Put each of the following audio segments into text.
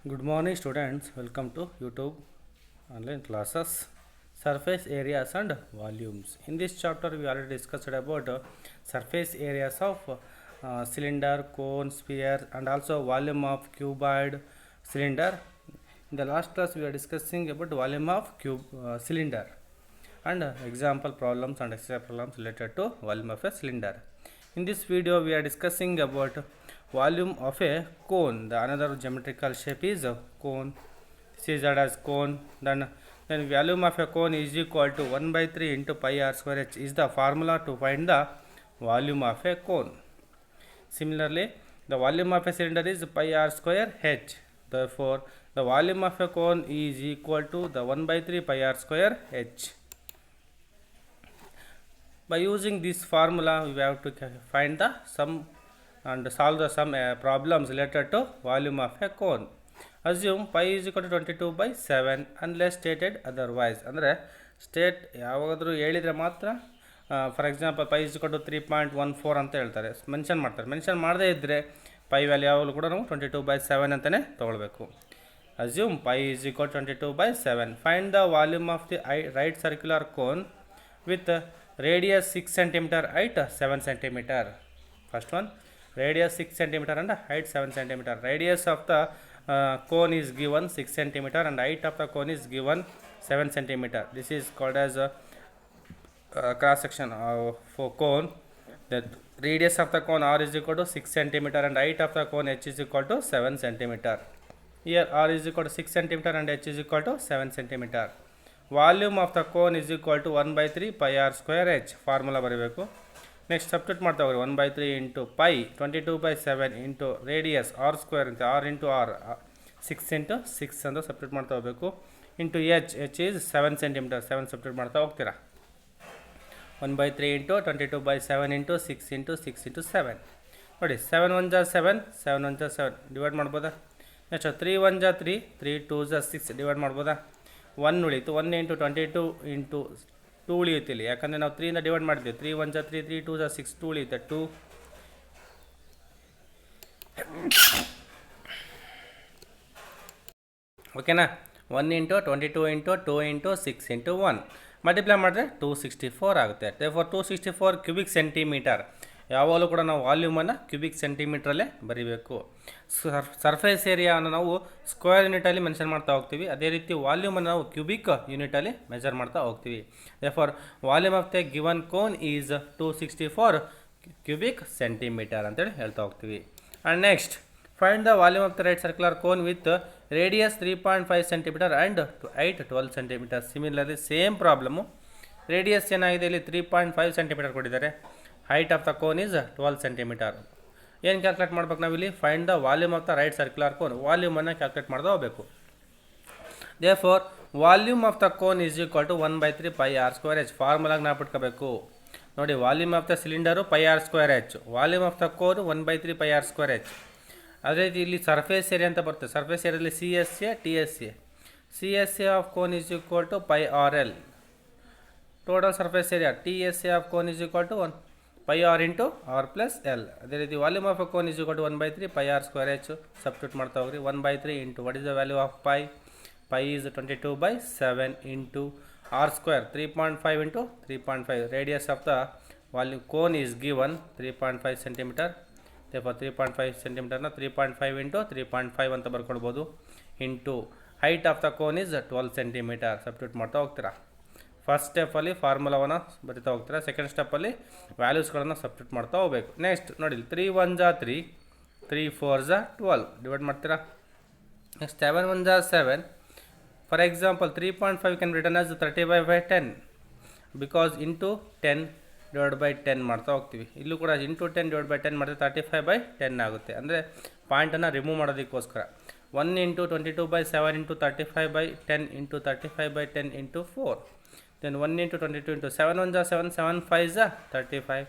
Good morning, students. Welcome to YouTube online classes. Surface areas and volumes. In this chapter, we already discussed about surface areas of cylinder, cone, sphere, and also volume of cuboid cylinder. In the last class, we are discussing about volume of cylinder and example problems and extra problems related to volume of a cylinder. In this video, we are discussing about volume of a cone. The another geometrical shape is a cone. See that as cone. Then volume of a cone is equal to 1 by 3 into pi r square h is the formula to find the volume of a cone. Similarly, the volume of a cylinder is pi r square h. Therefore, the volume of a cone is equal to the 1 by 3 pi r square h. By using this formula, we have to find the sum and solve the sum problems related to volume of a cone. Assume pi is equal to 22 by 7 unless stated otherwise. ಅಂದರೆ state ಯಾವಾಗಾದರೂ ಹೇಳಿದರೆ ಮಾತ್ರ for example pi is equal to 3.14 ಅಂತ ಹೇಳ್ತಾರೆ, mention ಮಾಡ್ತಾರೆ. Mention ಮಾಡದೇ ಇದ್ದರೆ pi value ಯಾವಾಗಲೂ ಕೂಡ ನಾವು 22/7 ಅಂತಲೇ ತೊಗೊಳ್ಬೇಕು. Assume pi is equal 22/7. Find the volume of the right circular cone with radius 6 cm, height 7 cm. First one, radius 6 cm and height 7 cm. Radius of the cone is given 6 cm and height of the cone is given 7 cm. This is called as a cross section for cone. The radius of the cone r is equal to 6 cm and height of the cone h is equal to 7 cm. Here r is equal to 6 cm and h is equal to 7 cm. Volume of the cone is equal to 1 by 3 pi r square h. Formula ಬರೀಬೇಕು. Next substitute ಮಾಡ್ತಾ ಹೋಗ್ರಿ. 1 by 3 into pi 22/7 into radius R square ಅಂತ R into R 6 into 6 ಅಂತ substitute ಮಾಡ್ತಾ ಹೋಗಬೇಕು. Into H is 7 cm. 7 substitute ಮಾಡ್ತಾ ಹೋಗ್ತೀರಾ. 1 by 3 into 22/7 into 6 into 6 into 7. ನೋಡಿ 7 1 7, 7 1 7 ಡಿವೈಡ್ ಮಾಡ್ಬೋದಾ? ನೆಕ್ಸ್ಟ್ 3 1 3, 3 2 6 ಡಿವೈಡ್ ಮಾಡ್ಬೋದಾ? 1 ಉಳಿತು. 1 ಇಂಟು 22 ಇಂಟು 2 ಉಳಿಯುತ್ತಿಲ್ಲ, ಯಾಕಂದರೆ ನಾವು 3 ಇಂದ ಡಿವೈಡ್ ಮಾಡಿದ್ವಿ. 3 1 3, 3 2 6, 2 ಉಳಿಯುತ್ತೆ 2. ಓಕೆನಾ? 1 into 22 into 2 into 6 into 1 multiply ಮಾಡಿದ್ರೆ 264 ಆಗುತ್ತೆ. Therefore 264 cubic centimetre. ಯಾವಾಗಲೂ ಕೂಡ ನಾವು ವಾಲ್ಯೂಮನ್ನು ಕ್ಯೂಬಿಕ್ ಸೆಂಟಿಮೀಟ್ರಲ್ಲೇ ಬರೀಬೇಕು. ಸರ್ಫೇಸ್ ಏರಿಯಾವನ್ನು ನಾವು ಸ್ಕ್ವೇರ್ ಯೂನಿಟಲ್ಲಿ ಮೆನ್ಷನ್ ಮಾಡ್ತಾ ಹೋಗ್ತೀವಿ. ಅದೇ ರೀತಿ ವಾಲ್ಯೂಮನ್ನು ನಾವು ಕ್ಯೂಬಿಕ್ ಯೂನಿಟಲ್ಲಿ ಮೆಜರ್ ಮಾಡ್ತಾ ಹೋಗ್ತೀವಿ. Therefore volume of the given cone is 264 cubic centimeter ಅಂತೇಳಿ ಹೇಳ್ತಾ ಹೋಗ್ತೀವಿ. And next find the volume of the right circular cone with radius 3.5 cm and height 12 cm. Similarly same problem. Radius ಏನಾಗಿದೆ ಇಲ್ಲಿ 3.5 cm ಕೊಟ್ಟಿದ್ದಾರೆ. Height of the cone is 12 cm. ಏನು calculate ಮಾಡ್ಬೇಕು ನಾವಿಲ್ಲಿ? Find the volume of the right circular cone. ವಾಲ್ಯೂಮನ್ನು calculate ಮಾಡ್ತಾ ಹೋಗಬೇಕು. Therefore volume of the cone is equal to 1 by 3 pi r square h. ಫಾರ್ಮುಲಾಗ ನಾಪಿಟ್ಕೋಬೇಕು. ನೋಡಿ, volume of the cylinder pi r square h, volume of the cone 1 by 3 pi r square h. ಅದೇ ರೀತಿ ಇಲ್ಲಿ surface area ಅಂತ ಬರುತ್ತೆ. Surface ಏರಿಯಲ್ಲಿ C S A T S A. C S A of cone is equal to pi r l. Total surface area T S A of cone is equal to 1 pi r into R plus L. ಅದೇ ರೀತಿ volume of a cone is equal to 1 by 3 pi r square h. Substitute ಮಾಡ್ತಾ ಹೋಗ್ರಿ. 1 by 3 into what is the value of pi? Pi is 22/7 into R square 3.5 into 3.5. Radius of the volume cone is given 3.5 cm. Therefore 3.5 cm 3.5 into 3.5 ಅಂತ ಬರ್ಕೊಳ್ಬೋದು. Into height of the cone is 12 cm. Substitute ಮಾಡ್ತಾ ಹೋಗ್ತೀರಾ. First ಸ್ಟೆಪ್ಪಲ್ಲಿ ಫಾರ್ಮುಲಾವನ್ನು ಬರಿತಾ ಹೋಗ್ತೀರಾ. Second ಸ್ಟೆಪ್ಪಲ್ಲಿ ವ್ಯಾಲ್ಯೂಸ್ಗಳನ್ನು substitute ಮಾಡ್ತಾ ಹೋಗಬೇಕು. Next ನೋಡಿ, 3 1 3, 3 4 12 divide ಮಾಡ್ತೀರಾ. Next 7 1 7. For example 3.5 can return as 35/10 because into 10 divide by 10 ಮಾಡ್ತಾ ಹೋಗ್ತೀವಿ. ಇಲ್ಲೂ ಕೂಡ ಇಂಟು 10 ಡಿವೈಡ್ ಬೈ 10 ಮಾಡಿದ್ರೆ 35/10 ಆಗುತ್ತೆ. ಅಂದರೆ ಪಾಯಿಂಟನ್ನು ರಿಮೂವ್ ಮಾಡೋದಕ್ಕೋಸ್ಕರ 1 into 22/7 into 35/10 into 35/10 into 4. Then 1 into 22 into 7 1 7, 7 5 35.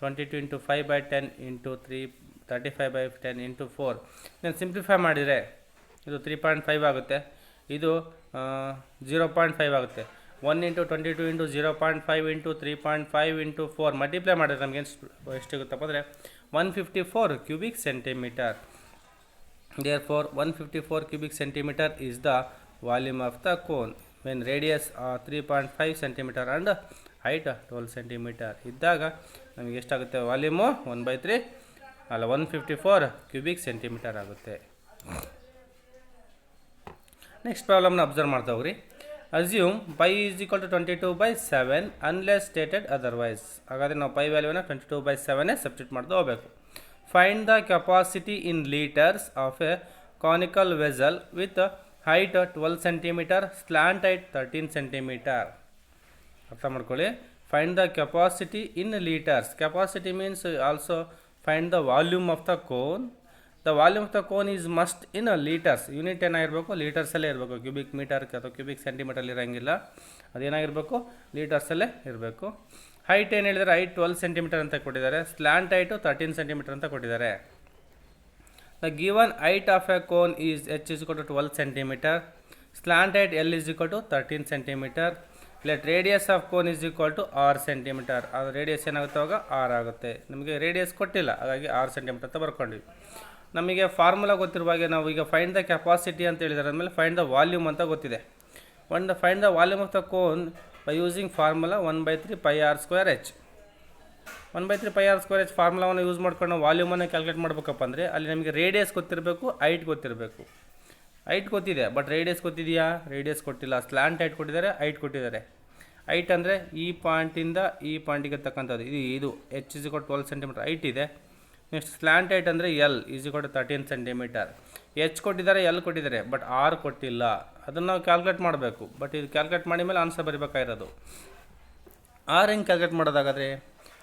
22 into 5/10 into 3, 35/10 into 4. then simplify ಮಾಡಿದರೆ ಇದು 3.5 ಆಗುತ್ತೆ. ಇದು 0.5 ಆಗುತ್ತೆ. 1 into 22 into 0.5 into 3.5 into 4 multiply ಮಾಡಿದ್ರೆ ನಮಗೆ ಎಷ್ಟಾಗುತ್ತಪ್ಪ ಅಂದರೆ 154 cubic centimetre. Therefore 154 cubic centimeter is the volume of the cone when radius 3.5 centimeter and height 12 centimeter ಇದ್ದಾಗ ನಮಗೆ ಎಷ್ಟಾಗುತ್ತೆ ವಾಲ್ಯೂಮು 1/3 ಅಲ್ಲ 154 ಕ್ಯೂಬಿಕ್ ಸೆಂಟಿಮೀಟರ್ ಆಗುತ್ತೆ. ನೆಕ್ಸ್ಟ್ ಪ್ರಾಬ್ಲಮ್ನ ಅಬ್ಸರ್ವ್ ಮಾಡ್ತಾ ಹೋಗ್ರಿ. Assume pi is equal to 22/7 unless stated otherwise. ಹಾಗಾದರೆ ನಾವು ಪೈ ವ್ಯಾಲ್ಯೂನ 22/7 ಸಬ್ಸ್ಟಿಟ್ಯೂಟ್ ಮಾಡ್ತಾ ಹೋಗಬೇಕು. Find the capacity in liters of a conical vessel with height 12 cm, slant height 13 cm. ಅರ್ಥ ಮಾಡ್ಕೊಳ್ಳಿ. Find the capacity in liters. Capacity means also find the volume of the cone. The volume of the cone is must in liters. Unit ಏನಾಗಿರಬೇಕು, ಲೀಟರ್ಸಲ್ಲೇ ಇರಬೇಕು. Cubic metre ಅಥವಾ cubic centimetre ಇರೋಂಗಿಲ್ಲ, ಅದೇನಾಗಿರಬೇಕು, ಲೀಟರ್ಸಲ್ಲೇ ಇರಬೇಕು. Height ಏನು ಹೇಳಿದರೆ height 12 centimetre ಅಂತ ಕೊಟ್ಟಿದ್ದಾರೆ. Slant height 13 centimetre ಅಂತ ಕೊಟ್ಟಿದ್ದಾರೆ. The given height of a cone is h is equal to 12 centimetre. Slant height l is equal to 13 centimetre. Let radius of cone is equal to 6 centimetre. ಅದು radius ಏನಾಗುತ್ತೆ ಅವಾಗ 6 ಆಗುತ್ತೆ. ನಮಗೆ radius ಕೊಟ್ಟಿಲ್ಲ, ಹಾಗಾಗಿ 6 centimetre ಅಂತ ಬರ್ಕೊಂಡ್ವಿ. ನಮಗೆ ಫಾರ್ಮುಲಾ ಗೊತ್ತಿರುವಾಗೆ ನಾವು ಈಗ ಫೈಂಡ್ ದ ಕೆಪಾಸಿಟಿ ಅಂತ ಹೇಳಿದಾರೆ, ಆದಮೇಲೆ ಫೈಂಡ್ ದ ವಾಲ್ಯೂಮ್ ಅಂತ ಗೊತ್ತಿದೆ. Find the volume of the cone by using formula 1/3 pi r square h. 1/3 pi r square h ಫಾರ್ಮುಲಾವನ್ನು ಯೂಸ್ ಮಾಡ್ಕೊಂಡು ವಾಲ್ಯೂಮನ್ನು ಕ್ಯಾಲ್ಕುಲೇಟ್ ಮಾಡಬೇಕಪ್ಪ ಅಂದರೆ ಅಲ್ಲಿ ನಮಗೆ ರೇಡಿಯಸ್ ಗೊತ್ತಿರಬೇಕು, ಹೈಟ್ ಗೊತ್ತಿರಬೇಕು. ಹೈಟ್ ಗೊತ್ತಿದೆ, ಬಟ್ ರೇಡಿಯಸ್ ಗೊತ್ತಿದೆಯಾ? ರೇಡಿಯಸ್ ಕೊಟ್ಟಿಲ್ಲ. ಸ್ಲ್ಯಾಂಟ್ ಹೈಟ್ ಕೊಟ್ಟಿದ್ದಾರೆ, ಹೈಟ್ ಕೊಟ್ಟಿದ್ದಾರೆ. ಹೈಟ್ ಅಂದರೆ ಈ ಪಾಯಿಂಟಿಂದ ಈ ಪಾಯಿಂಟಿಗೆ ತಕ್ಕಂಥದ್ದು. ಇದು h is equal to 12 centimetre height ಇದೆ. ನೆಕ್ಸ್ಟ್ ಸ್ಲ್ಯಾಂಟ್ ಹೈಟ್ ಅಂದರೆ l is equal to 13 centimetre. H ಕೊಟ್ಟಿದ್ದಾರೆ, ಎಲ್ ಕೊಟ್ಟಿದ್ದಾರೆ, ಬಟ್ ಆರ್ ಕೊಟ್ಟಿಲ್ಲ. ಅದನ್ನು ನಾವು ಕ್ಯಾಲ್ಕುಲೇಟ್ ಮಾಡಬೇಕು. ಬಟ್ ಇದು ಕ್ಯಾಲ್ಕುಲೇಟ್ ಮಾಡಿ ಮೇಲೆ ಆನ್ಸರ್ ಬರೀಬೇಕಾಗಿರೋದು. ಆರ್ ಹೆಂಗೆ ಕ್ಯಾಲ್ಕುಲೇಟ್ ಮಾಡೋದಾಗಾದರೆ,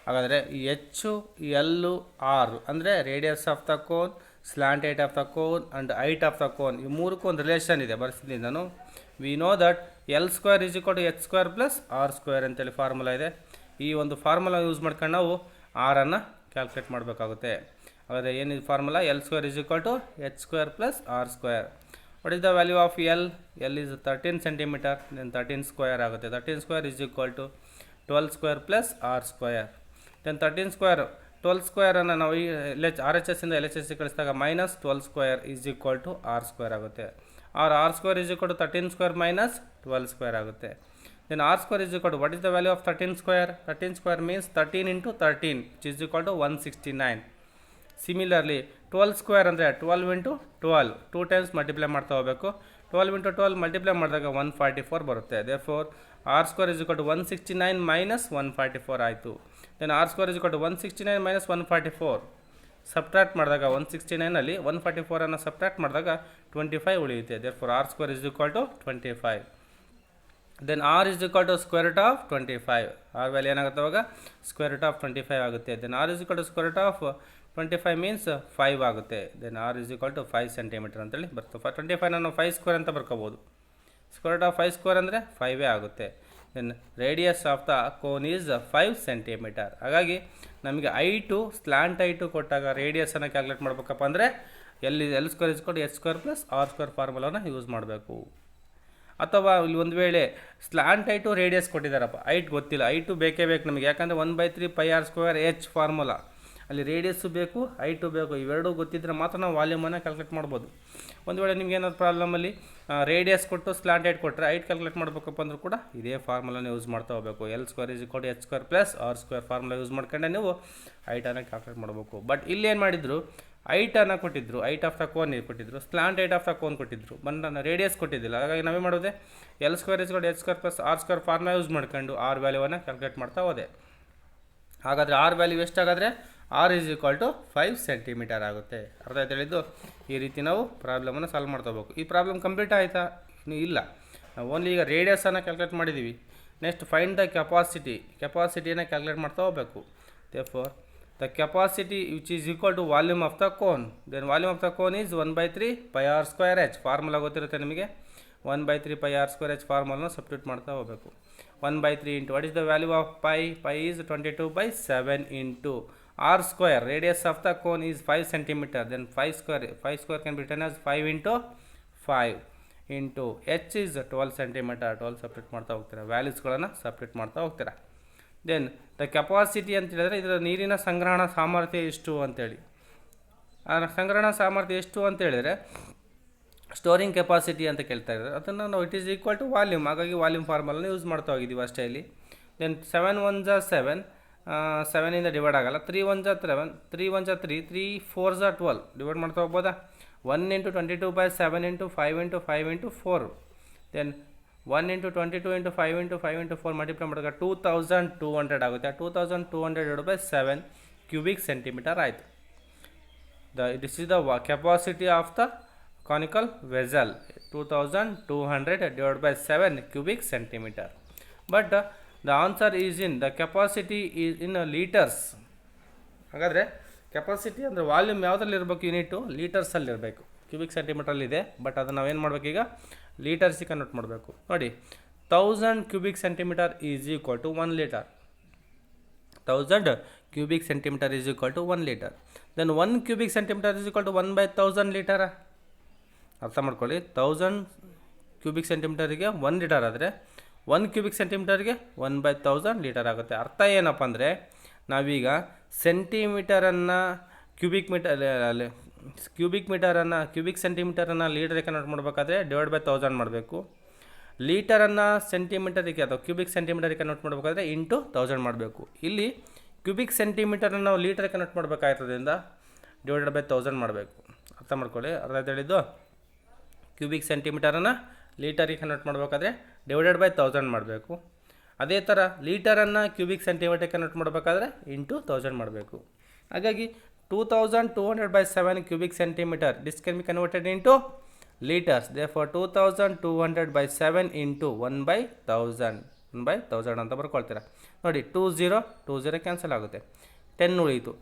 ಹಾಗಾದರೆ ಹೆಚ್ಚು ಎಲ್ಲು ಆರ್ ಅಂದರೆ radius of the cone, slant height of the cone and height of the cone, ಈ ಮೂರಕ್ಕೂ ಒಂದು ರಿಲೇಷನ್ ಇದೆ. ಬರ್ತೀನಿ ನಾನು. We know that L square is equal to H square plus R square ಅಂತೇಳಿ formula ಇದೆ. ಈ ಒಂದು ಫಾರ್ಮುಲಾ ಯೂಸ್ ಮಾಡ್ಕೊಂಡು ನಾವು ಆರನ್ನು ಕ್ಯಾಲ್ಕುಲೇಟ್ ಮಾಡಬೇಕಾಗುತ್ತೆ. ಹಾಗಾದರೆ ಏನಿದೆ formula? L square is equal to H square plus R square. What is the value of L? L is 13 centimeter, then 13 square ಆಗುತ್ತೆ. 13 square is equal to 12 square plus R square. Then 13 square 12 ಸ್ಕ್ವೇರನ್ನು ನಾವು ಈ R H ಎಸ್ಸಿಂದ L H ಎಸ್ಸಿಗೆ ಕಳಿಸಿದಾಗ minus 12 square is equal to R square ಆಗುತ್ತೆ. R square is equal to 13 square minus 12 square ಆಗುತ್ತೆ. Then R square is equal to what is the value of 13 square? 13 square means 13 into 13 which is equal to 169. Similarly 12 square ಅಂದರೆ 12 into 12 2 times multiply ಮಾಡ್ತಾ ಹೋಗಬೇಕು. 12 into 12 multiply ಮಾಡಿದಾಗ 144 ಬರುತ್ತೆ. Therefore R square is equal to 169 minus 144 ಆಯಿತು. Then R square is equal to 169 minus 144 subtract ಮಾಡಿದಾಗ 169ಅಲ್ಲಿ 144ಅನ್ನು subtract ಮಾಡಿದಾಗ 25 ಉಳಿಯುತ್ತೆ. Therefore R square is equal to 25. Then R is equal to square root of 25. R value ಏನಾಗುತ್ತೆ ಅವಾಗ square root of 25 ಆಗುತ್ತೆ. Then R is equal to square root of 25 means 5 ಆಗುತ್ತೆ. Then R is equal to 5 centimetre ಅಂತೇಳಿ ಬರ್ತವೆ. 25 ನಾವು 5 square ಅಂತ ಬರ್ಕೋಬೋದು. Square root of 5 square ಅಂದರೆ 5 ಆಗುತ್ತೆ. Then radius of the cone is 5 centimetre. ಹಾಗಾಗಿ ನಮಗೆ ಐಟು ಸ್ಲ್ಯಾಂಟ್ ಐಟು ಕೊಟ್ಟಾಗ ರೇಡಿಯಸನ್ನು ಕ್ಯಾಲ್ಕುಲೇಟ್ ಮಾಡಬೇಕಪ್ಪ ಅಂದರೆ ಎಲ್ ಸ್ಕ್ವೇರ್ ಇಸ್ಕೊಂಡು H square plus R square ಫಾರ್ಮುಲಾನ ಯೂಸ್ ಮಾಡಬೇಕು. ಅಥವಾ ಇಲ್ಲಿ ಒಂದು ವೇಳೆ ಸ್ಲ್ಯಾಂಟ್ ಐಟು ರೇಡಿಯಸ್ ಕೊಟ್ಟಿದ್ದಾರಪ್ಪ, ಐಟ್ ಗೊತ್ತಿಲ್ಲ, ಐಟು ಬೇಕೇ ಬೇಕು ನಮಗೆ. ಯಾಕಂದರೆ 1/3 pi R square H formula, ಅಲ್ಲಿ ರೇಡಿಯಸ್ಸು ಬೇಕು, ಹೈಟು ಬೇಕು. ಇವೆರಡೂ ಗೊತ್ತಿದ್ದರೆ ಮಾತ್ರ ನಾವು ವಾಲ್ಯೂಮನ್ನು ಕ್ಯಾಲ್ಕುಲೇಟ್ ಮಾಡ್ಬೋದು. ಒಂದು ವೇಳೆ ನಿಮ್ಗೆ ಏನಾದ್ರು ಪ್ರಾಬ್ಲಮಲ್ಲಿ ರೇಡಿಯಸ್ ಕೊಟ್ಟು ಸ್ಲ್ಯಾಂಟ್ ಹೈಟ್ ಕೊಟ್ಟರೆ ಹೈಟ್ ಕ್ಯಾಲ್ಕುಲೇಟ್ ಮಾಡಬೇಕಪ್ಪ ಅಂದರೂ ಕೂಡ ಇದೇ ಫಾರ್ಮುಲಾನ ಯೂಸ್ ಮಾಡ್ತಾ ಹೋಗಬೇಕು. L square is equal to H square plus R square formula use ಮಾಡ್ಕೊಂಡೆ ನೀವು ಹೈಟನ್ನು ಕ್ಯಾಲ್ಕುಲೇಟ್ ಮಾಡಬೇಕು. ಬಟ್ ಇಲ್ಲಿ ಏನು ಮಾಡಿದ್ರು, ಹೈಟನ್ನು ಕೊಟ್ಟಿದ್ರು, ಹೈಟ್ ಆಫ್ ದ ಕೋನ್ ಕೊಟ್ಟಿದ್ರು, slant height of the cone ಕೊಟ್ಟಿದ್ರು, ಬಂದು ರೇಡಿಯಸ್ ಕೊಟ್ಟಿದ್ದಿಲ್ಲ. ಹಾಗಾಗಿ ನಾವೇ ಮಾಡೋದೆ L square is equal to H square plus R square formula use ಮಾಡ್ಕೊಂಡು ಆರ್ ವ್ಯಾಲ್ಯೂವನ್ನು ಕ್ಯಾಲ್ಕುಲೇಟ್ ಮಾಡ್ತಾ ಹೋದೆ. ಹಾಗಾದರೆ ಆರ್ ವ್ಯಾಲ್ಯೂ ಎಷ್ಟಾಗಾದರೆ R is equal to 5 centimeter ಆಗುತ್ತೆ. ಅರ್ಥ ಆಯ್ತು ಹೇಳಿದ್ದು? ಈ ರೀತಿ ನಾವು ಪ್ರಾಬ್ಲಮನ್ನು ಸಾಲ್ವ್ ಮಾಡ್ತಾ ಹೋಗ್ಬೇಕು. ಈ ಪ್ರಾಬ್ಲಮ್ ಕಂಪ್ಲೀಟ್ ಆಯಿತಾ? ಇನ್ನೂ ಇಲ್ಲ. ನಾವು ಓನ್ಲಿ ಈಗ ರೇಡಿಯಸನ್ನು ಕ್ಯಾಲ್ಕುಲೇಟ್ ಮಾಡಿದ್ದೀವಿ. ನೆಕ್ಸ್ಟ್ ಫೈಂಡ್ ದ ಕೆಪಾಸಿಟಿಯನ್ನು ಕ್ಯಾಲ್ಕುಲೇಟ್ ಮಾಡ್ತಾ ಹೋಗಬೇಕು. Therefore the capacity which is equal to volume of the cone. Then volume of the cone is 1/3 pi R square H. Formula ಗೊತ್ತಿರುತ್ತೆ ನಿಮಗೆ. 1/3 ಪೈ ಆರ್ ಸ್ಕ್ವೇರ್ ಎಚ್ ಫಾರ್ಮುಲಾನ substitute ಮಾಡ್ತಾ ಹೋಗಬೇಕು. 1/3 into what is the value of pi? Pi is 22/7 into R square. Radius of the cone is 5 centimeter. Then 5 square can be return as 5 into 5 into H is 12 centimetre. 12 substitute ಮಾಡ್ತಾ ಹೋಗ್ತೀರಾ, ವ್ಯಾಲ್ಯೂಸ್ಗಳನ್ನು substitute ಮಾಡ್ತಾ ಹೋಗ್ತೀರಾ. Then the capacity ಅಂತ ಹೇಳಿದ್ರೆ ಇದರ ನೀರಿನ ಸಂಗ್ರಹಣ ಸಾಮರ್ಥ್ಯ ಎಷ್ಟು ಅಂತೇಳಿ. ಆ ಸಂಗ್ರಹಣಾ ಸಾಮರ್ಥ್ಯ ಎಷ್ಟು ಅಂತ ಹೇಳಿದರೆ ಸ್ಟೋರಿಂಗ್ ಕೆಪಾಸಿಟಿ ಅಂತ ಕೇಳ್ತಾ ಇದ್ದಾರೆ, ಅದನ್ನು ನಾವು it is equal to volume, ಹಾಗಾಗಿ ವಾಲ್ಯೂಮ್ ಫಾರ್ಮುಲನ್ನು ಯೂಸ್ ಮಾಡ್ತಾ ಹೋಗಿದ್ದೀವಿ ಅಷ್ಟೇ ಇಲ್ಲಿ. ದೆನ್ 7 1 ಜಾ 7, 7ಇಂದ ಡಿವೈಡ್ ಆಗಲ್ಲ, 3 1 ಜಾ 7, 3 1 ಜಾ 3, 3 4 ಜಾ 12 ಡಿವೈಡ್ ಮಾಡ್ತಾ ಹೋಗ್ಬೋದಾ. 1 × 22/7 × 5 × 5 × 4, ದೆನ್ 1 × 22 × 5 × 5 × 4 ಮಲ್ಟಿಪ್ಲೈ ಮಾಡಿದಾಗ 2200 ಆಗುತ್ತೆ. 2200/7 ಕ್ಯೂಬಿಕ್ ಸೆಂಟಿಮೀಟರ್ ಆಯಿತು. This is the capacity of the conical vessel, 2200/7 cubic centimeter. But the answer is in the capacity is in liters. ಹಾಗಾದರೆ ಕೆಪಾಸಿಟಿ ಅಂದರೆ ವಾಲ್ಯೂಮ್ ಯಾವುದ್ರಲ್ಲಿ ಇರಬೇಕು, ಯೂನಿಟು ಲೀಟರ್ಸಲ್ಲಿ ಇರಬೇಕು. ಕ್ಯೂಬಿಕ್ ಸೆಂಟಿಮೀಟ್ರಲ್ಲಿದೆ, ಬಟ್ ಅದನ್ನು ನಾವೇನು ಮಾಡಬೇಕು ಈಗ ಲೀಟರ್ಸಿಗೆ ಕನ್ವರ್ಟ್ ಮಾಡಬೇಕು. ನೋಡಿ 1000 cubic centimetre is equal to 1 litre. 1000 cubic centimeter is equal to 1 liter. Then 1 cubic centimeter is equal to 1/1000 litre. ಅರ್ಥ ಮಾಡ್ಕೊಳ್ಳಿ, 1000 ಕ್ಯೂಬಿಕ್ ಸೆಂಟಿಮೀಟರಿಗೆ 1 ಲೀಟರ್ ಆದರೆ 1 ಕ್ಯೂಬಿಕ್ ಸೆಂಟಿಮೀಟರ್ಗೆ 1/1000 ಲೀಟರ್ ಆಗುತ್ತೆ. ಅರ್ಥ ಏನಪ್ಪ ಅಂದರೆ, ನಾವೀಗ ಸೆಂಟಿಮೀಟರನ್ನು ಕ್ಯೂಬಿಕ್ ಸೆಂಟಿಮೀಟರನ್ನು ಲೀಟರಿಗೆ ಕನ್ವರ್ಟ್ ಮಾಡಬೇಕಾದ್ರೆ /1000 ಮಾಡಬೇಕು. ಲೀಟರನ್ನು ಸೆಂಟಿಮೀಟರಿಗೆ ಅಥವಾ ಕ್ಯೂಬಿಕ್ ಸೆಂಟಿಮೀಟರಿಗೆ ಕನ್ವರ್ಟ್ ಮಾಡಬೇಕಾದ್ರೆ ಇಂಟು 1000 ಮಾಡಬೇಕು. ಇಲ್ಲಿ ಕ್ಯೂಬಿಕ್ ಸೆಂಟಿಮೀಟರನ್ನು ನಾವು ಲೀಟರ್ ಕನ್ವರ್ಟ್ ಮಾಡಬೇಕಾಗಿರೋದ್ರಿಂದ /1000 ಮಾಡಬೇಕು. ಅರ್ಥ ಮಾಡ್ಕೊಳ್ಳಿ, ಅರ್ಥ ಆಯ್ತು ಹೇಳಿದ್ದು. ಕ್ಯೂಬಿಕ್ ಸೆಂಟಿಮೀಟರನ್ನು ಲೀಟರಿಗೆ ಕನ್ವರ್ಟ್ ಮಾಡಬೇಕಾದ್ರೆ /1000 ಮಾಡಬೇಕು. ಅದೇ ಥರ ಲೀಟರನ್ನು ಕ್ಯೂಬಿಕ್ ಸೆಂಟಿಮೀಟರ್ ಕನ್ವರ್ಟ್ ಮಾಡಬೇಕಾದ್ರೆ ಇಂಟು 1000 ಮಾಡಬೇಕು. ಹಾಗಾಗಿ 2200/7 cubic centimetre this can be converted into litres. therefore 2200/7 into 1/1000 ಅಂತ ಬರ್ಕೊಳ್ತೀರಾ. ನೋಡಿ 20 ಕ್ಯಾನ್ಸಲ್ ಆಗುತ್ತೆ, 10 ಉಳೀತು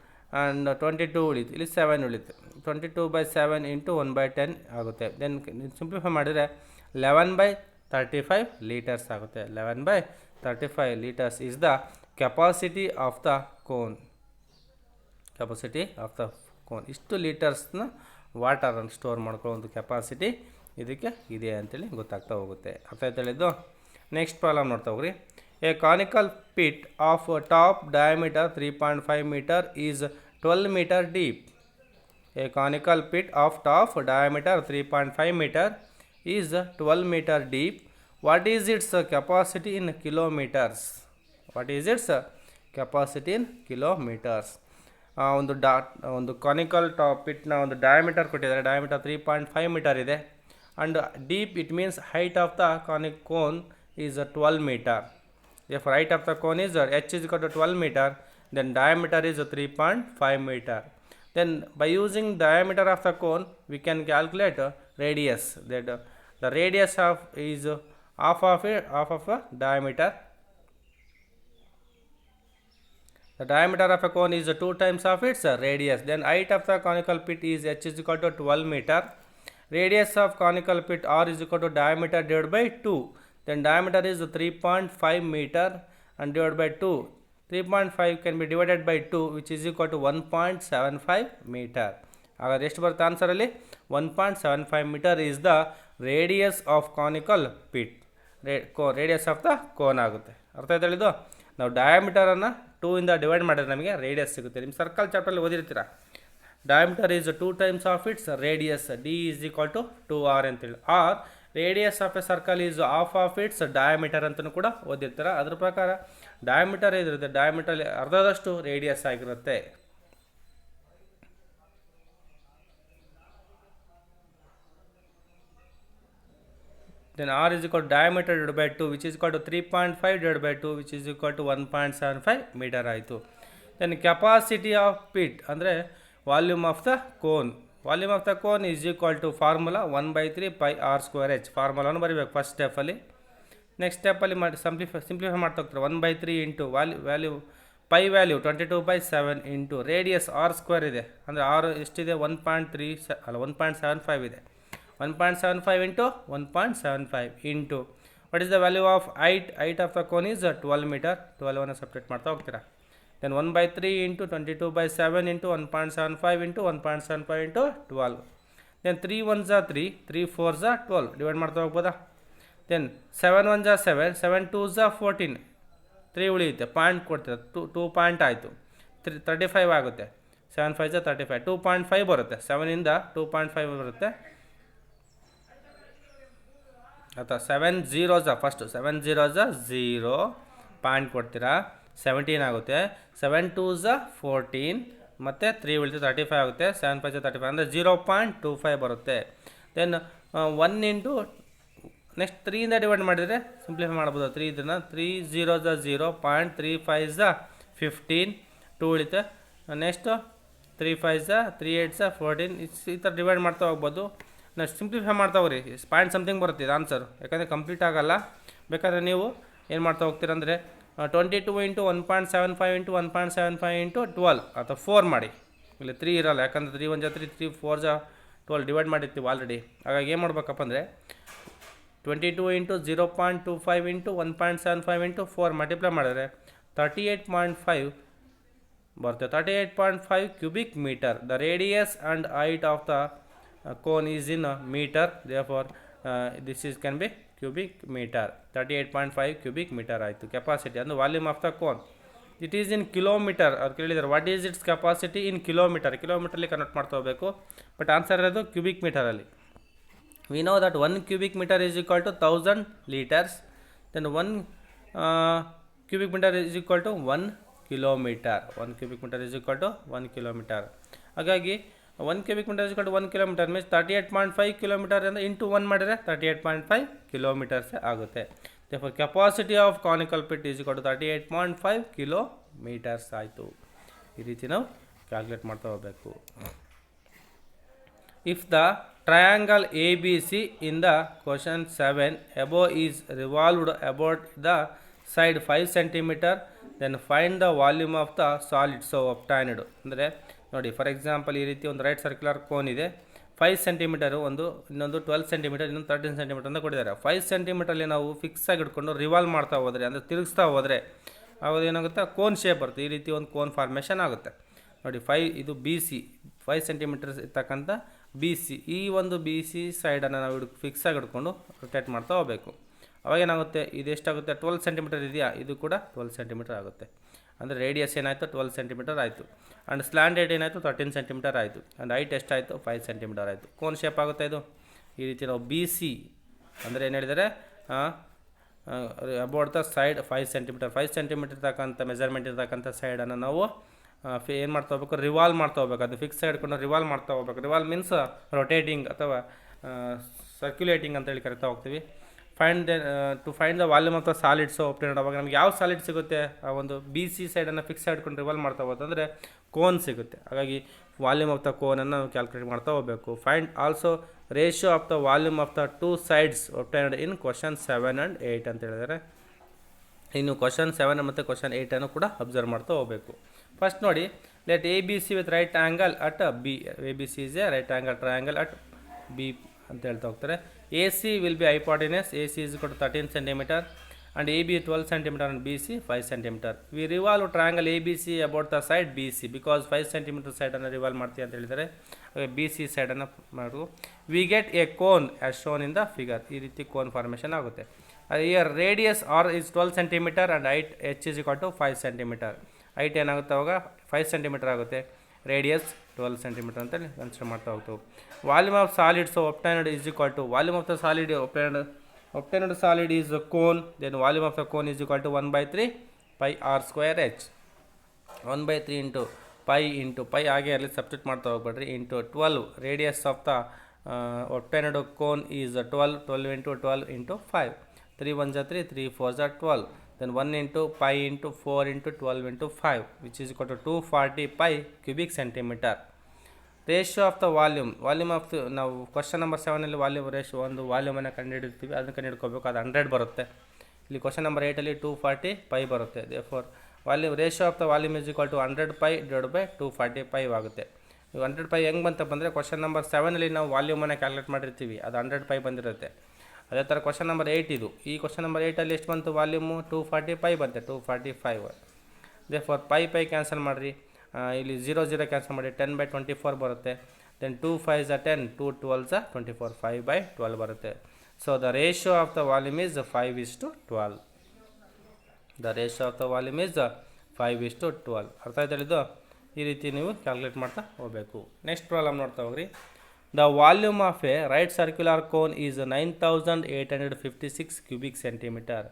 ಆ್ಯಂಡ್ 22 ಉಳೀತು, ಇಲ್ಲಿ 7 ಉಳೀತು. 22/7 ಇಂಟು 1/10 ಆಗುತ್ತೆ. ದೆನ್ ಸಿಂಪ್ಲಿಫೈ ಮಾಡಿದರೆ 11/35 ಲೀಟರ್ಸ್ ಆಗುತ್ತೆ. 11/35 litres is the capacity of the cone. ಇಷ್ಟು ಲೀಟರ್ಸ್ನ ವಾಟರನ್ನು ಸ್ಟೋರ್ ಮಾಡ್ಕೊಳ್ಳೋ ಒಂದು ಕೆಪಾಸಿಟಿ ಇದಕ್ಕೆ ಇದೆ ಅಂತೇಳಿ ಗೊತ್ತಾಗ್ತಾ ಹೋಗುತ್ತೆ. ಅರ್ಥ ಆಯ್ತು ಹೇಳಿದ್ದು. ನೆಕ್ಸ್ಟ್ ಪ್ರಾಬ್ಲಮ್ ನೋಡ್ತಾ ಹೋಗ್ರಿ. A conical pit of top diameter 3.5 meter is 12 meter deep. A conical pit of top diameter 3.5 meter is 12 meter deep. What is its capacity in kilometers? Kilometers. ಒಂದು ಕಾನಿಕಲ್ ಪಿಟ್ನ ಒಂದು ಡಯಾಮೀಟರ್ ಕೊಟ್ಟಿದ್ದಾರೆ. Diameter 3.5 meter ಇದೆ. And deep it means height of the cone is 12 meter. Therefore height of the cone is h is equal to 12 meter, then diameter is 3.5 meter. Then by using diameter of the cone we can calculate radius. That the radius is half of a diameter. The diameter of a cone is 2 times of its radius. Then height of the conical pit is h is equal to 12 meter. Radius of conical pit r is equal to diameter divided by 2. Then diameter is 3.5 meter and divided by 2. 3.5 can be divided by 2 which is equal to 1.75 meter. ಹಾಗಾದ್ರೆ ಎಷ್ಟು ಬರುತ್ತೆ ಆನ್ಸರಲ್ಲಿ? 1.75 meter is the radius of conical pit. Radius of the cone ಆಗುತ್ತೆ. ಅರ್ಥ ಆಯ್ತು ಹೇಳಿದ್ದು. ನಾವು ಡಯಾಮೀಟರನ್ನು 2 ಇಂದ divide ಮಾಡಿದ್ರೆ ನಮಗೆ ರೇಡಿಯಸ್ ಸಿಗುತ್ತೆ. ನಿಮ್ಮ ಸರ್ಕಲ್ ಚಾಪ್ಟರ್ಲ್ಲಿ ಓದಿರ್ತೀರ. Diameter is 2 times of its radius. D is equal to 2r ಅಂತೇಳಿ. R radius of a circle is half of its diameter ಅಂತಲೂ ಕೂಡ ಓದಿರ್ತೀರ. ಅದ್ರ ಪ್ರಕಾರ ಡಯಾಮೀಟರ್ ಇದಿರುತ್ತೆ, ಡಯಾಮೀಟರ್ ಅರ್ಧದಷ್ಟು ರೇಡಿಯಸ್ ಆಗಿರುತ್ತೆ. then r is equal to diameter divided by 2 which is equal to 3.5 divided by 2 which is equal to 1.75 meter ಆಯಿತು. then capacity of pit ಅಂದರೆ volume of the cone. Volume of the cone is equal to formula 1/3 pi r²h. ಫಾರ್ಮುಲಾನು ಬರೀಬೇಕು first ಸ್ಟೆಪ್ಪಲ್ಲಿ. Next ಸ್ಟೆಪ್ಪಲ್ಲಿ simplify ಮಾಡ್ತಾ ಹೋಗ್ತಾರೆ. 1/3 ಇಂಟು value pi value 22/7 into radius r² ಇದೆ, ಅಂದರೆ r ಎಷ್ಟಿದೆ 1.75 ಇದೆ. 1.75 into 1.75 into what is the value of height of the cone is 12 metre. 12 separate ಮಾಡ್ತಾ ಹೋಗ್ತೀರಾ. then 1/3 into 22/7 into 1.75 into 1.75 into 12. then 3 1s are 3, 3 4s are 12 divide ಮಾಡ್ತಾ ಹೋಗ್ಬೋದಾ. then 7 1s are 7, 7 2s are 14, 3 ಉಳಿಯುತ್ತೆ, point ಕೊಡ್ತೀರ, 2 point ಆಯಿತು, 35 ಆಗುತ್ತೆ. 7 5 35, 2.5 ಬರುತ್ತೆ. 7ಇಂದ 2.5 ಬರುತ್ತೆ. ಅಥವಾ 7 zeros ಫಸ್ಟು 7 zeros 0 ಪಾಯಿಂಟ್ ಕೊಡ್ತೀರಾ, 17 ಆಗುತ್ತೆ. 7 2s 14 ಮತ್ತು 3 ಉಳಿತು 35 ಆಗುತ್ತೆ. 7 5 35 ಅಂದರೆ 0.25 ಬರುತ್ತೆ. ದೆನ್ 1 ಇಂಟು ನೆಕ್ಸ್ಟ್ 3ಇಂದ ಡಿವೈಡ್ ಮಾಡಿದರೆ ಸಿಂಪ್ಲಿಫೈ ಮಾಡ್ಬೋದು. 3 ಇದನ್ನು 3 zeros 0.35 15 2 ಉಳಿತೆ. ನೆಕ್ಸ್ಟು 3 5 3 8 14 ಈ ಥರ ಡಿವೈಡ್ ಮಾಡ್ತಾ ಹೋಗ್ಬೋದು. ನೆಕ್ಸ್ಟ್ ಸಿಂಪ್ಲಿಫೈ ಮಾಡ್ತಾ ಹೋಗ್ರಿ, ಪಾಯಿಂಟ್ ಸಮಥಿಂಗ್ ಬರುತ್ತೆ ಇದು ಆನ್ಸರ್, ಯಾಕಂದರೆ ಕಂಪ್ಲೀಟ್ ಆಗೋಲ್ಲ. ಬೇಕಾದರೆ ನೀವು ಏನು ಮಾಡ್ತಾ ಹೋಗ್ತೀರಂದರೆ 22 ಇಂಟು 1.75 ಇಂಟು 1.75 ಇಂಟು 12 ಅಥವಾ 4 ಮಾಡಿ. ಇಲ್ಲಿ 3 ಇರೋಲ್ಲ, ಯಾಕಂದರೆ 3 1 3 3 4 12 ಡಿವೈಡ್ ಮಾಡಿರ್ತೀವಿ ಆಲ್ರೆಡಿ. ಹಾಗಾಗಿ ಏನು ಮಾಡ್ಬೇಕಪ್ಪ ಅಂದರೆ 22 ಇಂಟು 0.25 ಇಂಟು 1.75 ಇಂಟು 4 ಮಲ್ಟಿಪ್ಲೈ ಮಾಡಿದ್ರೆ 38.5 ಬರುತ್ತೆ. 38.5 cubic metre. The radius and height of the cone is in meter, therefore this is can be cubic meter. 38.5 cubic meter ಆಯಿತು ಕೆಪಾಸಿಟಿ. ಅಂದರೆ volume of the cone. It is in kilometer. ಅವ್ರು ಕೇಳಿದ್ದಾರೆ what is its capacity in kilometer. ಕಿಲೋಮೀಟರ್ಲಿ convert ಮಾಡ್ತಾ ಹೋಗಬೇಕು, but answer ಇರೋದು cubic ಮೀಟರಲ್ಲಿ. We know that 1 cubic meter is equal to 1000 liters. then 1 cubic meter is equal to 1 kilometer. 1 cubic meter is equal to 1 kilometer. ಹಾಗಾಗಿ 1 cubic meter is equal to 1 kilometer means 38.5 kilometer ಅಂದರೆ into 1 ಮಾಡಿದರೆ 38.5 kilometres ಆಗುತ್ತೆ. therefore capacity of conical pit is equal to 38.5 kilometres ಆಯಿತು. ಈ ರೀತಿ ನಾವು calculate ಮಾಡ್ತಾ ಹೋಗಬೇಕು. If the triangle ABC in the question 7 above is revolved about the side 5 cm, then find the volume of the solid so obtained. ಅಂದರೆ ನೋಡಿ, for example ಈ ರೀತಿ ಒಂದು ರೈಟ್ ಸರ್ಕ್ಯುಲರ್ ಕೋನ್ ಇದೆ. 5 ಸೆಂಟಿಮೀಟರು ಒಂದು, ಇನ್ನೊಂದು 12 ಸೆಂಟಿಮೀಟರ್, ಇನ್ನೊಂದು 13 ಸೆಂಟಿಮೀಟರ್ ಅಂತ ಕೊಟ್ಟಿದ್ದಾರೆ. 5 ಸೆಂಟಿಮೀಟರ್ಲಿ ನಾವು ಫಿಕ್ಸ್ ಆಗಿ ಇಟ್ಕೊಂಡು ರಿವಾಲ್ವ್ ಮಾಡ್ತಾ ಹೋದರೆ, ಅಂದರೆ ತಿರುಗಿಸ್ತಾ ಹೋದರೆ ಆವಾಗ ಏನಾಗುತ್ತೆ, ಕೋನ್ ಶೇಪ್ ಬರುತ್ತೆ. ಈ ರೀತಿ ಒಂದು ಕೋನ್ ಫಾರ್ಮೇಷನ್ ಆಗುತ್ತೆ. ನೋಡಿ 5 ಇದು BC 5 ಸೆಂಟಿಮೀಟರ್ಸ್ ಇರ್ತಕ್ಕಂಥ BC. ಈ ಒಂದು BC ಸೈಡನ್ನು ನಾವು ಫಿಕ್ಸ್ ಆಗಿ ಹಿಡ್ಕೊಂಡು ರೊಟೇಟ್ ಮಾಡ್ತಾ ಹೋಗಬೇಕು. ಅವಾಗ ಏನಾಗುತ್ತೆ, ಇದು ಎಷ್ಟಾಗುತ್ತೆ, 12 ಸೆಂಟಿಮೀಟರ್ ಇದೆಯಾ, ಇದು ಕೂಡ 12 ಸೆಂಟಿಮೀಟರ್ ಆಗುತ್ತೆ. ಅಂದರೆ ರೇಡಿಯಸ್ ಏನಾಯಿತು 12 ಸೆಂಟಿಮೀಟರ್ ಆಯಿತು. ಆ್ಯಂಡ್ ಸ್ಲ್ಯಾಂಡ್ ಏಟ್ ಏನಾಯಿತು 13 ಸೆಂಟಿಮೀಟರ್ ಆಯಿತು. ಆ್ಯಂಡ್ ಹೈಟ್ ಎಷ್ಟಾಯಿತು 5 ಸೆಂಟಿಮೀಟರ್ ಆಯಿತು. ಕೋನ್ ಶೇಪ್ ಆಗುತ್ತೆ ಇದು. ಈ ರೀತಿ ನಾವು BC ಅಂದರೆ ಏನು ಹೇಳಿದರೆ about the side 5 centimetre 5 centimetre ಇರ್ತಕ್ಕಂಥ ಮೆಜರ್ಮೆಂಟ್ ಇರ್ತಕ್ಕಂಥ ಸೈಡನ್ನು ನಾವು ಏನು ಮಾಡ್ತಾ ಹೋಗ್ಬೇಕು, ರಿವಾಲ್ವ್ ಮಾಡ್ತಾ ಹೋಗ್ಬೇಕು. ಅದು ಫಿಕ್ಸ್ ಹಿಡ್ಕೊಂಡು ರಿವಾಲ್ವ್ ಮಾಡ್ತಾ ಹೋಗ್ಬೇಕು. ರಿವಾಲ್ವ್ ಮೀನ್ಸ್ ರೊಟೇಟಿಂಗ್ ಅಥವಾ ಸರ್ಕ್ಯುಲೇಟಿಂಗ್ ಅಂತೇಳಿ ಕರಿತಾ ಹೋಗ್ತೀವಿ. To find the volume of the solids obtained. ಅವಾಗ ನಮ್ಗೆ ಯಾವ ಸಾಲಿಡ್ ಸಿಗುತ್ತೆ, ಆ ಒಂದು BC ಸೈಡನ್ನು ಫಿಕ್ಸ್ ಹಿಡ್ಕೊಂಡು ರಿವಾಲ್ವ್ ಮಾಡ್ತಾ ಹೋಗೋದು ಅಂದರೆ ಕೋನ್ ಸಿಗುತ್ತೆ. ಹಾಗಾಗಿ ವಾಲ್ಯೂಮ್ ಆಫ್ ದ ಕೋನನ್ನು ನಾವು ಕ್ಯಾಲ್ಕುಲೇಟ್ ಮಾಡ್ತಾ ಹೋಗಬೇಕು. Find also ratio of the volume of the 2 sides obtained in question 7 and 8 ಅಂತ ಹೇಳಿದರೆ. ಇನ್ನು ಕ್ವಶನ್ 7 ಮತ್ತು ಕ್ವಶನ್ 8 ಕೂಡ ಅಬ್ಸರ್ವ್ ಮಾಡ್ತಾ ಹೋಗಬೇಕು. ಫಸ್ಟ್ ನೋಡಿ, let ABC with right angle at B. ABC is a right angle triangle at B ಅಂತ ಹೇಳ್ತಾ ಹೋಗ್ತಾರೆ. AC will be hypotenuse. AC is equal to 13 centimetre and AB 12 cm and BC 5 cm. We revolve triangle ABC about the side BC because 5 cm side ಅನ್ನು revolve ಮಾಡ್ತೀವಿ ಅಂತ ಹೇಳಿದರೆ BC ಸೈಡನ್ನು ಮಾಡು. We get a cone as shown in the figure. ಈ ರೀತಿ cone formation ಆಗುತ್ತೆ. Year radius R is 12 cm and height H is equal to 5 cm. Height ಏನಾಗುತ್ತೆ ಅವಾಗ 5 cm ಆಗುತ್ತೆ. ರೇಡಿಯಸ್ 12 cm ಅಂತೇಳಿ ಕನ್ಸಿಡರ್ ಮಾಡ್ತಾ ಹೋಗ್ತೇವೆ. Volume of solids obtained is equal to volume of the solid obtained solid is a cone, then volume of the cone is equal to 1/3 pi r square h. 1/3 into pi ಹಾಗೆ ಅಲ್ಲಿ substitute ಮಾಡ್ತಾ ಹೋಗ್ಬೇಡ್ರಿ. Into 12 radius of the obtained cone is 12 into 12 into 5. 3 1 3 3 4 12. then 1 into pi into 4 into 12 into 5 which is equal to 240 pi cubic centimeter. Ratio of the volume of ನಾವು question number 7 volume ratio ಒಂದು ವಾಲ್ಯೂಮನ್ನು ಕಂಡುಹಿಡಿತೀವಿ, ಅದನ್ನು ಕಂಡುಹಿಡ್ಕೋಬೇಕು. ಅದು 100 ಬರುತ್ತೆ. ಇಲ್ಲಿ question number 8 240 pi ಬರುತ್ತೆ. Therefore volume ratio of the volume is equal to 100 pi divide by 240 pi ಆಗುತ್ತೆ. 100 ಪೈ ಹೆಂಗೆ ಬಂತ ಬಂದರೆ ಕ್ವಶನ್ ನಂಬರ್ 7 ನಾವು ವಾಲ್ಯೂಮನ್ನು ಕ್ಯಾಲ್ಕುಲೇಟ್ ಮಾಡಿರ್ತೀವಿ, ಅದು 100 ಪೈ ಬಂದಿರುತ್ತೆ. ಅದೇ ಥರ ಕ್ವಶನ್ ನಂಬರ್ 8 ಇದು. ಈ ಕ್ವಶನ್ ನಂಬರ್ 8 ಎಷ್ಟು ಬಂತು ವಾಲ್ಯೂಮು 240 ಪೈ ಬಂತೆ 245. ದೇರ್ಫೋರ್ ಪೈ ಕ್ಯಾನ್ಸಲ್ ಮಾಡಿರಿ. ಇಲ್ಲಿ 0 0 ಕ್ಯಾನ್ಸಲ್ ಮಾಡಿ 10/24 ಬರುತ್ತೆ. ದೆನ್ 2 5 10 2 12 24 5/12 ಬರುತ್ತೆ. So the ratio of the volume is 5:12. The ratio of the volume is 5:12. ಅರ್ಥ ಆಯ್ತು ಹೇಳಿದ್ದು. ಈ ರೀತಿ ನೀವು ಕ್ಯಾಲ್ಕುಲೇಟ್ ಮಾಡ್ತಾ ಹೋಗಬೇಕು. ನೆಕ್ಸ್ಟ್ ಪ್ರಾಬ್ಲಮ್ ನೋಡ್ತಾ ಹೋಗ್ರಿ. The volume of A right circular cone is 9856 cubic centimeter.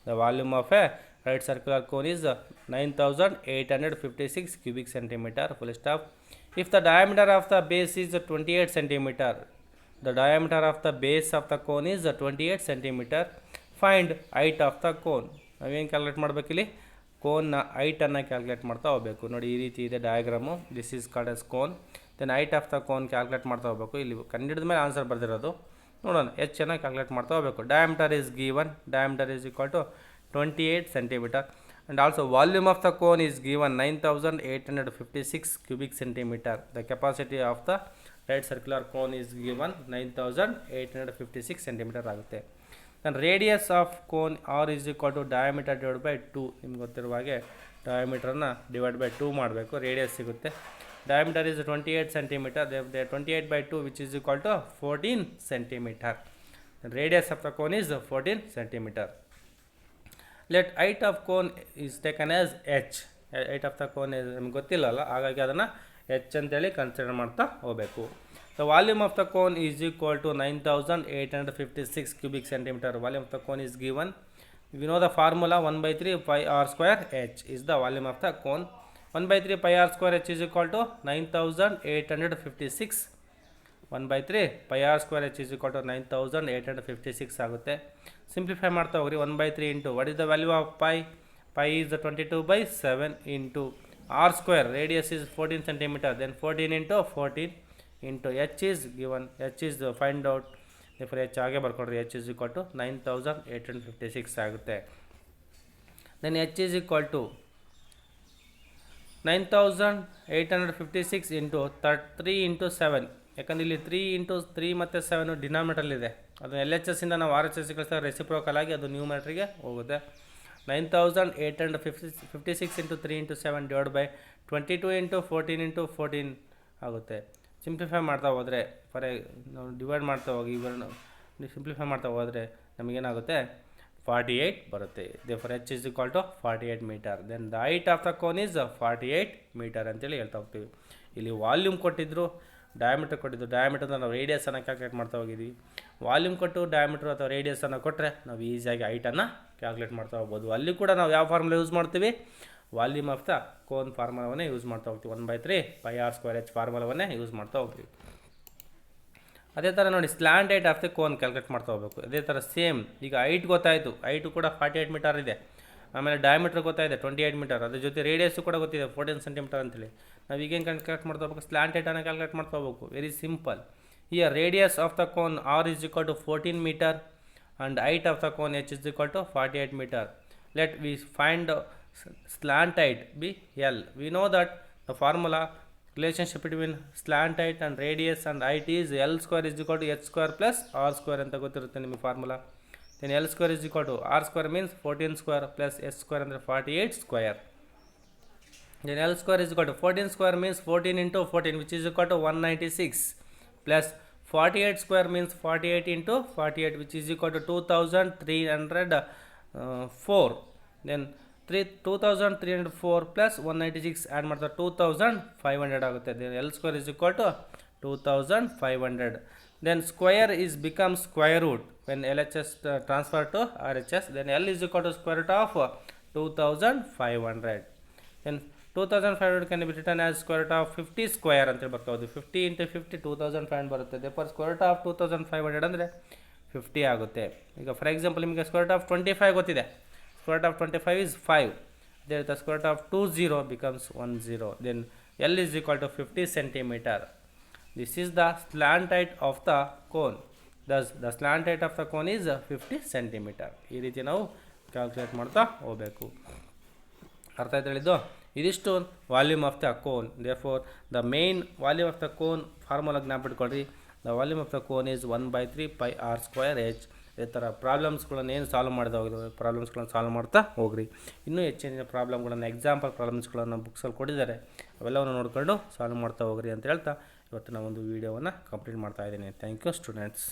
The volume of a right circular cone is 9856 cubic centimeter. Full stop. If the diameter of the base is 28 centimeter, the diameter of the base of the cone is 28 centimeter. Find height of the cone. ನಾವೇನು calculate ಮಾಡಬೇಕಿಲ್ಲಿ? ಕೋನ್ನ ಹೈಟನ್ನು calculate ಮಾಡ್ತಾ ಹೋಗಬೇಕು. ನೋಡಿ, ಈ ರೀತಿ ಇದೆ diagram. This is called as cone. Then height of the cone calculate ಮಾಡ್ತಾ ಹೋಗಬೇಕು. ಇಲ್ಲಿ ಕಂಡಿಡಿದ ಮೇಲೆ ಆನ್ಸರ್ ಬರ್ದಿರೋದು ನೋಡೋಣ. ಹೆಚ್ಚನ್ನು ಕ್ಯಾಲ್ಕುಲೇಟ್ ಮಾಡ್ತಾ ಹೋಗಬೇಕು. Diameter is given. Diameter is equal to 28 centimeter. And also volume of the cone is given 9856 cubic centimeter. The capacity of the right circular cone is given 9856 centimeter ಆಗುತ್ತೆ. Then radius of cone r is equal to diameter divided by 2. ನಿಮ್ಗೆ ಗೊತ್ತಿರುವ ಹಾಗೆ ಡಯಾಮೀಟರ್ನ divide by 2 ಮಾಡಬೇಕು, radius ಸಿಗುತ್ತೆ. Diameter is 28 centimeter. They 28 by 2 which is equal to 14 centimeter. The radius of the cone is 14 centimeter. Let height of cone is taken as h. Height of the cone is ನಮ್ಗೆ ಗೊತ್ತಿಲ್ಲಲ್ಲ, ಹಾಗಾಗಿ ಅದನ್ನು h ಅಂತೇಳಿ consider ಮಾಡ್ತಾ ಹೋಗಬೇಕು. The volume of the cone is equal to 9856 cubic centimeter. Volume of the cone is given. We know the formula 1/3 pi r square h is the volume of the cone. 1/3 pi r square h is equal to 9856. 1/3 pi r square h is equal to 9856 ಆಗುತ್ತೆ. Simplify ಮಾಡ್ತಾ ಹೋಗ್ರಿ. 1/3 into what is the value of pi? Pi is 22/7 into r square. Radius is 14 centimeter. Then 14 into 14 into h is given. H is find out. Therefore h ಆಗೆ ಬರ್ಕೊಡ್ರಿ. H is equal to 9856 ಆಗುತ್ತೆ. Then h is equal to 9856 into 3 into 7. ಯಾಕಂದ್ರೆ ಇಲ್ಲಿ 3 into 3 ಮತ್ತು 7 ಡಿನಾಮಿನೇಟರ್ಲಿದೆ. ಅದನ್ನು L H ಎಸ್ಸಿಂದ ನಾವು R H S ಕಳಿಸಿದಾಗ reciprocal ಆಗಿ ಅದು ನ್ಯೂಮರೇಟರ್ಗೆ ಹೋಗುತ್ತೆ. 9856 into 3 into 7 divide by 22 into 14 into 14 ಆಗುತ್ತೆ. ಸಿಂಪ್ಲಿಫೈ ಮಾಡ್ತಾ ಹೋದರೆ ನಾವು ಡಿವೈಡ್ ಮಾಡ್ತಾ ಹೋಗಿ ಇವೆರಡು ಸಿಂಪ್ಲಿಫೈ ಮಾಡ್ತಾ ಹೋದರೆ ನಮಗೇನಾಗುತ್ತೆ? 48 ಬರುತ್ತೆ. Therefore h is equal to 48 meter. Then the height of the cone is 48 meter ಅಂತೇಳಿ ಹೇಳ್ತಾ ಹೋಗ್ತೀವಿ. ಇಲ್ಲಿ ವಾಲ್ಯೂಮ್ ಕೊಟ್ಟಿದ್ರು, ಡಯಾಮೀಟರ್ ಕೊಟ್ಟಿದ್ದು. ಡಯಾಮೀಟರ್ನ ನಾವು ರೇಡಿಯಸನ್ನು ಕ್ಯಾಲ್ಕುಲೇಟ್ ಮಾಡ್ತಾ ಹೋಗಿದ್ವಿ. ವಾಲ್ಯೂಮ್ ಕೊಟ್ಟು ಡಯಾಮೀಟರ್ ಅಥವಾ ರೇಡಿಯಸನ್ನು ಕೊಟ್ಟರೆ ನಾವು ಈಸಿಯಾಗಿ ಹೈಟನ್ನು ಕ್ಯಾಲ್ಕುಲೇಟ್ ಮಾಡ್ತಾ ಹೋಗ್ಬೋದು. ಅಲ್ಲಿ ಕೂಡ ನಾವು ಯಾವ ಫಾರ್ಮುಲಾ ಯೂಸ್ ಮಾಡ್ತೀವಿ? ವಾಲ್ಯೂಮ್ ಆಫ್ ದ ಕೋನ್ ಫಾರ್ಮುಲಾವನ್ನೇ ಯೂಸ್ ಮಾಡ್ತಾ ಹೋಗ್ತೀವಿ. 1/3 pi r square h ಫಾರ್ಮುಲಾವನ್ನೇ ಯೂಸ್ ಮಾಡ್ತಾ ಹೋಗ್ತೀವಿ. ಅದೇ ಥರ ನೋಡಿ, slant height of the cone calculate ಮಾಡ್ತಾ ಹೋಗಬೇಕು. ಅದೇ ಥರ ಸೇಮ್. ಈಗ ಹೈಟ್ ಗೊತ್ತಾಯಿತು, ಹೈಟು ಕೂಡ 48 ಮೀಟರ್ ಇದೆ. ಆಮೇಲೆ ಡಯಾಮೀಟರ್ ಗೊತ್ತಾಯಿದೆ 28 ಮೀಟರ್. ಅದ್ರ ಜೊತೆ ರೇಡಿಯಸ್ಸು ಕೂಡ ಗೊತ್ತಿದೆ 14 ಸೆಂಟಿಮೀಟರ್ ಅಂತೇಳಿ. ನಾವು ಈಗೇನು ಕ್ಯಾಲ್ಕುಲೇಟ್ ಮಾಡ್ತಾ ಹೋಗ್ಬೇಕು? ಸ್ಲ್ಯಾಂಟ್ ಹೈಟನ್ನು ಕ್ಯಾಲ್ಕುಲೇಟ್ ಮಾಡ್ತಾ ಹೋಗ್ಬೇಕು. Very simple. Here radius of the cone r is equal to 14 meter and height of the cone h is equal to 48 meter. Let we find slant height be L. We know that the formula relationship between slant height and radius and height is L square is equal to h square plus r square ಅಂತ ಗೊತ್ತಿರುತ್ತೆ ನಿಮಗೆ formula. Then L square is equal to r square means 14 square plus h square ಅಂದರೆ 48 square. Then L square is equal to 14 square means 14 into 14 which is equal to 196 plus 48 square means 48 into 48 which is equal to 2304. Then 2304 plus 196 add ಮಾಡ್ತಾರೆ 2500 ಆಗುತ್ತೆ. Then L square is equal to 2500. Then square is becomes square root when LHS transfer to RHS. Then L is equal to square root of 2500. Then 2500 can be written as square root of 50 square ಅಂತ ಬರ್ತಾ ಹೋದು. 50 into 50 2500 ಬರುತ್ತೆ. Therefore square root of 2500 ಅಂದರೆ 50 ಆಗುತ್ತೆ. ಈಗ for example ನಿಮಗೆ square root of 25 ಗೊತ್ತಿದೆ. Square root of 25 is 5. There the square root of 20 becomes 10. Then L is equal to 50 centimeter. This is the slant height of the cone. Thus the slant height of the cone is 50 centimeter. ಈ ರೀತಿ ನಾವು calculate ಮಾಡ್ತಾ ಹೋಗಬೇಕು. ಅರ್ಥ ಆಯ್ತು ಹೇಳಿದ್ದು? ಇದಿಷ್ಟು volume of the cone. Therefore the main volume of the cone formula ಜ್ಞಾಪಿಟ್ಕೊಳ್ರಿ. The volume of the cone is 1/3 pi r square h. ಇದೇ ಥರ ಪ್ರಾಬ್ಲಮ್ಸ್ಗಳನ್ನು ಏನು ಸಾಲ್ವ್ ಮಾಡಿದ ಹೋಗಿದ್ವಿ ಪ್ರಾಬ್ಲಮ್ಸ್ಗಳನ್ನು ಸಾಲ್ವ್ ಮಾಡ್ತಾ ಹೋಗ್ರಿ. ಇನ್ನೂ ಹೆಚ್ಚಿನ ಪ್ರಾಬ್ಲಮ್ಗಳನ್ನು ಎಕ್ಸಾಂಪಲ್ ಪ್ರಾಬ್ಲಮ್ಸ್ಗಳನ್ನು ಬುಕ್ಸಲ್ಲಿ ಕೊಟ್ಟಿದ್ದಾರೆ, ಅವೆಲ್ಲವನ್ನು ನೋಡಿಕೊಂಡು ಸಾಲ್ವ್ ಮಾಡ್ತಾ ಹೋಗ್ರಿ ಅಂತ ಹೇಳ್ತಾ ಇವತ್ತು ನಾವೊಂದು ವೀಡಿಯೋವನ್ನು ಕಂಪ್ಲೀಟ್ ಮಾಡ್ತಾ ಇದ್ದೀನಿ. Thank you students.